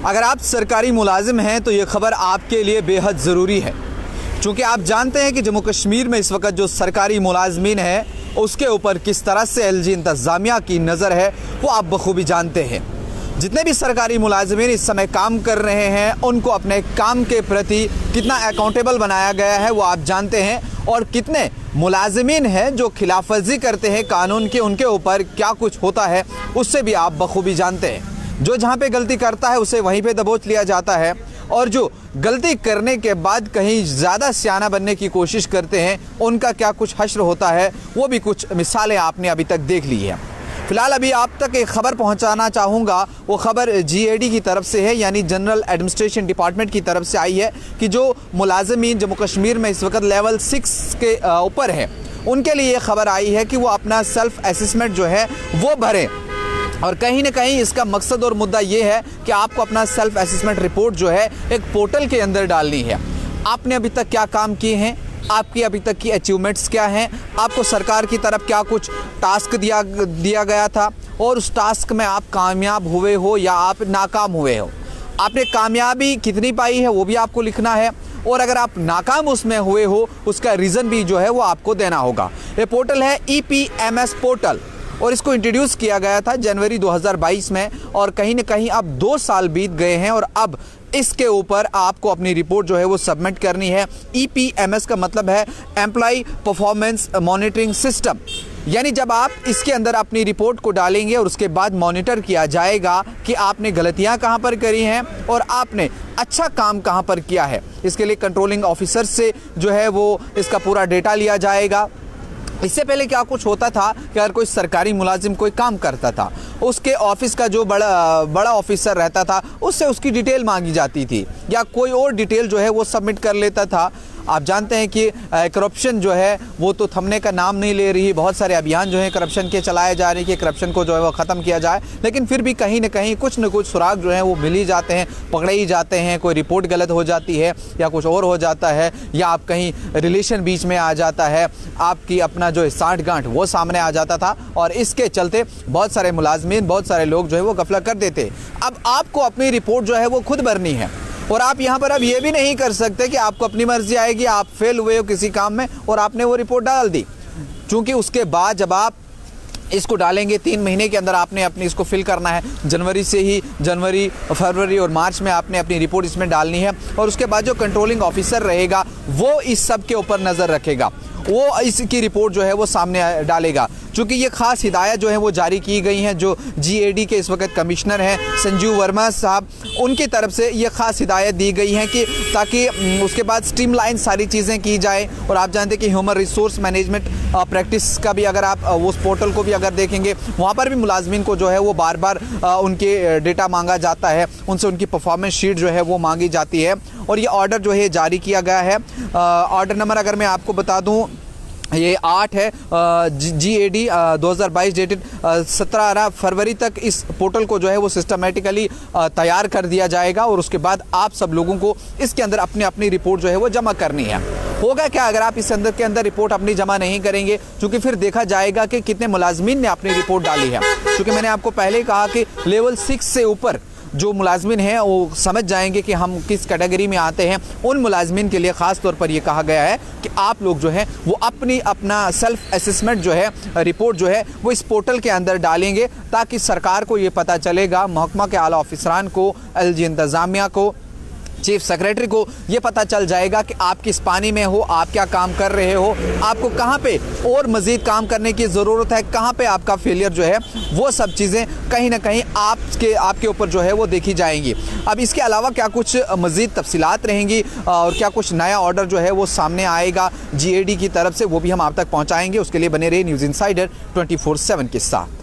अगर आप सरकारी मुलाजिम हैं तो ये खबर आपके लिए बेहद ज़रूरी है, क्योंकि आप जानते हैं कि जम्मू कश्मीर में इस वक्त जो सरकारी मुलाजमीन है उसके ऊपर किस तरह से LG इंतज़ामिया की नज़र है वो आप बखूबी जानते हैं। जितने भी सरकारी मुलाजमीन इस समय काम कर रहे हैं उनको अपने काम के प्रति कितना अकाउंटेबल बनाया गया है वो आप जानते हैं, और कितने मुलाजमीन हैं जो खिलाफवर्जी करते हैं कानून के, उनके ऊपर क्या कुछ होता है उससे भी आप बखूबी जानते हैं। जो जहाँ पे गलती करता है उसे वहीं पे दबोच लिया जाता है, और जो गलती करने के बाद कहीं ज़्यादा सियाना बनने की कोशिश करते हैं उनका क्या कुछ हश्र होता है वो भी कुछ मिसालें आपने अभी तक देख ली हैं। फ़िलहाल अभी आप तक एक ख़बर पहुंचाना चाहूँगा, वो ख़बर GAD की तरफ से है, यानी जनरल एडमिनिस्ट्रेशन डिपार्टमेंट की तरफ से आई है कि जो मुलाजमीन जम्मू कश्मीर में इस वक्त लेवल 6 के ऊपर है उनके लिए ये खबर आई है कि वो अपना सेल्फ़ असेसमेंट जो है वो भरें। और कहीं ना कहीं इसका मकसद और मुद्दा ये है कि आपको अपना सेल्फ़ असेसमेंट रिपोर्ट जो है एक पोर्टल के अंदर डालनी है। आपने अभी तक क्या काम किए हैं, आपकी अभी तक की अचीवमेंट्स क्या हैं, आपको सरकार की तरफ क्या कुछ टास्क दिया गया था और उस टास्क में आप कामयाब हुए हो या आप नाकाम हुए हो, आपने कामयाबी कितनी पाई है वो भी आपको लिखना है, और अगर आप नाकाम उसमें हुए हो उसका रीज़न भी जो है वो आपको देना होगा। ये पोर्टल है EPMS पोर्टल, और इसको इंट्रोड्यूस किया गया था जनवरी 2022 में, और कहीं ना कहीं अब 2 साल बीत गए हैं और अब इसके ऊपर आपको अपनी रिपोर्ट जो है वो सबमिट करनी है। EPMS का मतलब है एम्प्लॉय परफॉर्मेंस मॉनिटरिंग सिस्टम, यानी जब आप इसके अंदर अपनी रिपोर्ट को डालेंगे और उसके बाद मॉनिटर किया जाएगा कि आपने गलतियां कहां पर करी हैं और आपने अच्छा काम कहां पर किया है। इसके लिए कंट्रोलिंग ऑफिसर से जो है वो इसका पूरा डेटा लिया जाएगा। इससे पहले क्या कुछ होता था कि अगर कोई सरकारी मुलाजिम कोई काम करता था, उसके ऑफिस का जो बड़ा ऑफिसर रहता था उससे उसकी डिटेल मांगी जाती थी या कोई और डिटेल जो है वो सबमिट कर लेता था। आप जानते हैं कि करप्शन जो है वो तो थमने का नाम नहीं ले रही, बहुत सारे अभियान जो है करप्शन के चलाए जा रहे हैं कि करप्शन को जो है वो ख़त्म किया जाए, लेकिन फिर भी कहीं ना कहीं कुछ न कुछ सुराग जो है वो मिल ही जाते हैं, पकड़े ही जाते हैं। कोई रिपोर्ट गलत हो जाती है या कुछ और हो जाता है, या आप कहीं रिलेशन बीच में आ जाता है, आपकी अपना जो साठ गांठ वो सामने आ जाता था, और इसके चलते बहुत सारे मुलाजमीन, बहुत सारे लोग जो है वो गफलत कर देते। अब आपको अपनी रिपोर्ट जो है वो खुद भरनी है, और आप यहाँ पर अब ये भी नहीं कर सकते कि आपको अपनी मर्जी आएगी, आप फेल हुए हो किसी काम में और आपने वो रिपोर्ट डाल दी, क्योंकि उसके बाद जब आप इसको डालेंगे 3 महीने के अंदर आपने अपनी इसको फिल करना है। जनवरी से ही जनवरी, फरवरी और मार्च में आपने अपनी रिपोर्ट इसमें डालनी है, और उसके बाद जो कंट्रोलिंग ऑफिसर रहेगा वो इस सब के ऊपर नज़र रखेगा, वो इसकी रिपोर्ट जो है वो सामने डालेगा। चूँकि ये ख़ास हिदायत जो है वो जारी की गई हैं, जो GAD के इस वक्त कमिश्नर हैं संजीव वर्मा साहब, उनकी तरफ से ये ख़ास हिदायत दी गई हैं कि ताकि उसके बाद स्ट्रीमलाइन सारी चीज़ें की जाए। और आप जानते हैं कि ह्यूमन रिसोर्स मैनेजमेंट प्रैक्टिस का भी अगर आप उस पोर्टल को भी अगर देखेंगे वहाँ पर भी मुलाजमीन को जो है वो बार बार उनके डेटा मांगा जाता है, उनसे उनकी परफॉर्मेंस शीट जो है वो मांगी जाती है, और ये ऑर्डर जो है जारी किया गया है। ऑर्डर नंबर अगर मैं आपको बता दूँ ये 8 है, GAD 2022 डेटेड 17 फरवरी तक इस पोर्टल को जो है वो सिस्टमेटिकली तैयार कर दिया जाएगा, और उसके बाद आप सब लोगों को इसके अंदर अपनी रिपोर्ट जो है वो जमा करनी है। होगा क्या अगर आप इस के अंदर रिपोर्ट अपनी जमा नहीं करेंगे, क्योंकि फिर देखा जाएगा कि कितने मुलाजमीन ने अपनी रिपोर्ट डाली है। क्योंकि मैंने आपको पहले ही कहा कि लेवल 6 से ऊपर जो मुलाजमीन हैं वो समझ जाएंगे कि हम किस कैटेगरी में आते हैं। उन मुलाजमीन के लिए ख़ास तौर पर ये कहा गया है कि आप लोग जो है वो अपना सेल्फ़ असेसमेंट जो है रिपोर्ट जो है वो इस पोर्टल के अंदर डालेंगे, ताकि सरकार को ये पता चलेगा, महकमा के आला ऑफिसरान को, LG इंतज़ामिया को, चीफ सेक्रेटरी को ये पता चल जाएगा कि आप किस पानी में हो, आप क्या काम कर रहे हो, आपको कहाँ पे और मज़ीद काम करने की ज़रूरत है, कहाँ पे आपका फेलियर जो है वो सब चीज़ें कहीं ना कहीं आपके ऊपर जो है वो देखी जाएंगी। अब इसके अलावा क्या कुछ मज़ीद तफसीलात रहेंगी और क्या कुछ नया ऑर्डर जो है वो सामने आएगा GAD की तरफ से, वो भी हम आप तक पहुँचाएँगे। उसके लिए बने रहे न्यूज़ इनसाइडर 24/7 के साथ।